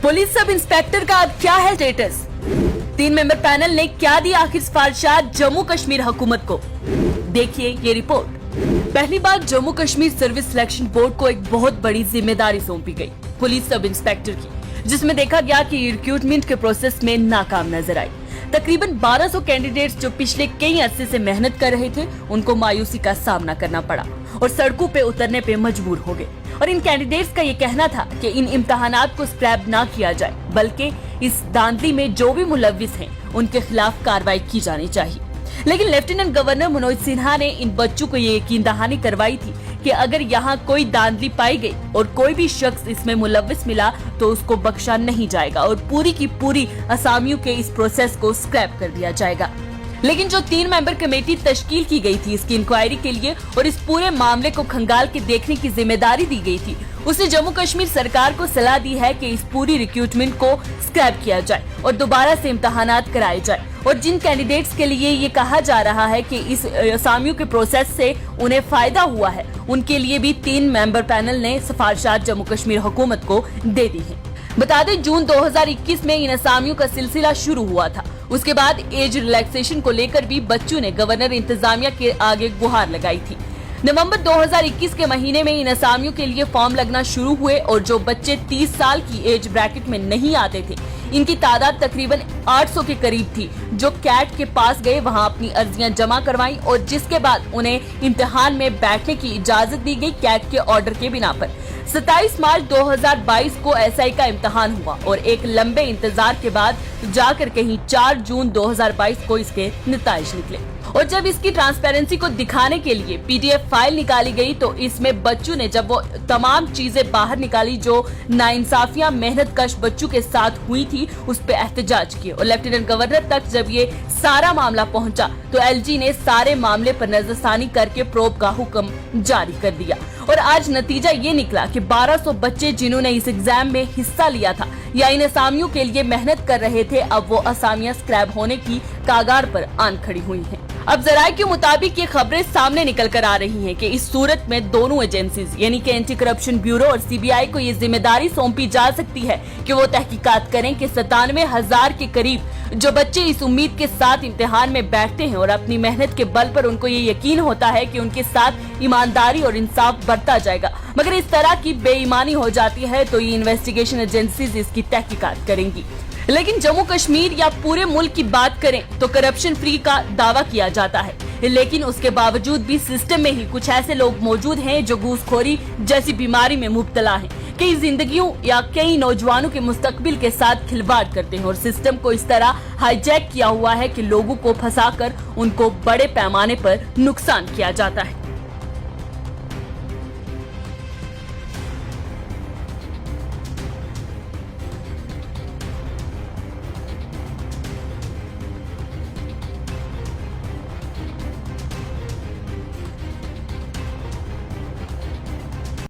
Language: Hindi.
पुलिस सब इंस्पेक्टर का अब क्या है स्टेटस? 3 मेंबर पैनल ने क्या दी आखिर सिफारिशात जम्मू कश्मीर हुकूमत को? देखिए ये रिपोर्ट। पहली बार Jammu Kashmir service selection board को एक बहुत बड़ी जिम्मेदारी सौंपी गई, पुलिस सब इंस्पेक्टर की, जिसमें देखा गया कि रिक्रूटमेंट के प्रोसेस में नाकाम नजर आई। तकरीबन 1200 कैंडिडेट्स जो पिछले कई अरसे से मेहनत कर रहे थे, उनको मायूसी का सामना करना पड़ा और सड़कों पे उतरने पे मजबूर हो गए। और इन कैंडिडेट्स का ये कहना था कि इन इम्तहानात को स्क्रैप ना किया जाए, बल्कि इस धांधली में जो भी मुलव्विस हैं, उनके खिलाफ कार्रवाई की जानी चाहिए। लेकिन लेफ्टिनेंट गवर्नर मनोज सिन्हा ने इन बच्चों को ये यकीन दहानी करवाई थी कि अगर यहाँ कोई धांधली पाई गई और कोई भी शख्स इसमें मुलव्विस मिला तो उसको बख्शा नहीं जाएगा और पूरी की पूरी असामियों के इस प्रोसेस को स्क्रैप कर दिया जाएगा। लेकिन जो 3 मेंबर कमेटी तश्कील की गई थी इसकी इंक्वायरी के लिए और इस पूरे मामले को खंगाल के देखने की जिम्मेदारी दी गई थी, उसने जम्मू कश्मीर सरकार को सलाह दी है कि इस पूरी रिक्रूटमेंट को स्क्रैप किया जाए और दोबारा से इम्तहानात कराए जाए। और जिन कैंडिडेट्स के लिए ये कहा जा रहा है कि इस असामियों के प्रोसेस से उन्हें फायदा हुआ है, उनके लिए भी 3 मेंबर पैनल ने सिफारिशात जम्मू कश्मीर हुकूमत को दे दी है। बता दें, जून 2021 में इन असामियों का सिलसिला शुरू हुआ था। उसके बाद एज रिलैक्सेशन को लेकर भी बच्चों ने गवर्नर इंतजामिया के आगे गुहार लगाई थी। नवंबर 2021 के महीने में इन असामियों के लिए फॉर्म लगना शुरू हुए और जो बच्चे 30 साल की एज ब्रैकेट में नहीं आते थे, इनकी तादाद तकरीबन 800 के करीब थी, जो कैट के पास गए, वहां अपनी अर्जियां जमा करवाई और जिसके बाद उन्हें इम्तिहान में बैठने की इजाजत दी गई कैट के ऑर्डर के बिना पर। 27 मार्च 2022 को एसआई का इम्तिहान हुआ और एक लंबे इंतजार के बाद जाकर कहीं 4 जून 2022 को इसके नतीजे निकले। और जब इसकी ट्रांसपेरेंसी को दिखाने के लिए पीडीएफ फाइल निकाली गई तो इसमें बच्चों ने जब वो तमाम चीजें बाहर निकाली जो नाइंसाफियां मेहनत कश बच्चों के साथ हुई थी, उस पे एहतजाज किए। और लेफ्टिनेंट गवर्नर तक जब ये सारा मामला पहुंचा तो एलजी ने सारे मामले पर नजरसानी करके प्रोब का हुक्म जारी कर दिया। और आज नतीजा ये निकला कि 1200 बच्चे जिन्होंने इस एग्जाम में हिस्सा लिया था या इन असामियों के लिए मेहनत कर रहे थे, अब वो असामियां स्क्रैप होने की कागार पर आन खड़ी हुई हैं। अब जराये के मुताबिक ये खबरें सामने निकल कर आ रही हैं कि इस सूरत में दोनों एजेंसीज यानी कि एंटी करप्शन ब्यूरो और सीबीआई को ये जिम्मेदारी सौंपी जा सकती है कि वो तहकीकात करें कि 97,000 के करीब जो बच्चे इस उम्मीद के साथ इम्तिहान में बैठते हैं और अपनी मेहनत के बल पर उनको ये यकीन होता है कि उनके साथ ईमानदारी और इंसाफ बरता जाएगा, मगर इस तरह की बेईमानी हो जाती है तो ये इन्वेस्टिगेशन एजेंसीज इसकी तहकीकात करेंगी। लेकिन जम्मू कश्मीर या पूरे मुल्क की बात करें तो करप्शन फ्री का दावा किया जाता है, लेकिन उसके बावजूद भी सिस्टम में ही कुछ ऐसे लोग मौजूद हैं जो घूसखोरी जैसी बीमारी में मुब्तला हैं, कई जिंदगियों या कई नौजवानों के मुस्तकबिल के साथ खिलवाड़ करते हैं और सिस्टम को इस तरह हाईजैक किया हुआ है कि लोगों को फंसाकर उनको बड़े पैमाने पर नुकसान किया जाता है।